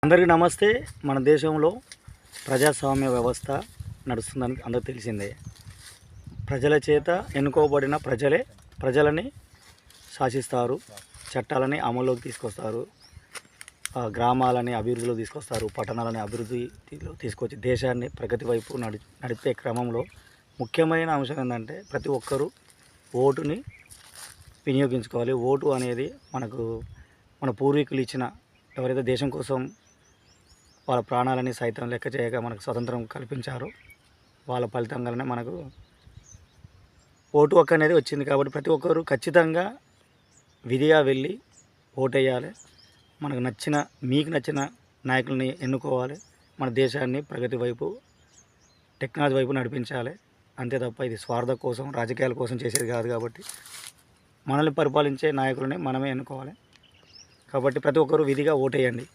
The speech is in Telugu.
అందరికీ నమస్తే. మన దేశంలో ప్రజాస్వామ్య వ్యవస్థ నడుస్తుందని అందరికీ తెలిసిందే. ప్రజల చేత ఎన్నుకోబడిన ప్రజలే ప్రజలని శాసిస్తారు, చట్టాలని అమల్లోకి తీసుకొస్తారు, గ్రామాలని అభివృద్ధిలో తీసుకొస్తారు, పట్టణాలని అభివృద్ధిలో తీసుకొచ్చి దేశాన్ని ప్రగతి వైపు నడిపే క్రమంలో ముఖ్యమైన అంశం ఏంటంటే ప్రతి ఒక్కరూ ఓటుని వినియోగించుకోవాలి. ఓటు అనేది మన పూర్వీకులు ఇచ్చిన, ఎవరైతే దేశం కోసం వాళ్ళ ప్రాణాలని సైతం లెక్క చేయక మనకు స్వతంత్రం కల్పించారో వాళ్ళ ఫలితంగానే మనకు ఓటు హక్కు అనేది వచ్చింది. కాబట్టి ప్రతి ఒక్కరు ఖచ్చితంగా విధిగా వెళ్ళి ఓటేయాలి. మీకు నచ్చిన నాయకుల్ని ఎన్నుకోవాలి. మన దేశాన్ని ప్రగతి వైపు, టెక్నాలజీ వైపు నడిపించాలి. అంతే తప్ప ఇది స్వార్థ కోసం, రాజకీయాల కోసం చేసేది కాదు. కాబట్టి మనల్ని పరిపాలించే నాయకులని మనమే ఎన్నుకోవాలి. కాబట్టి ప్రతి ఒక్కరు విధిగా ఓటేయండి.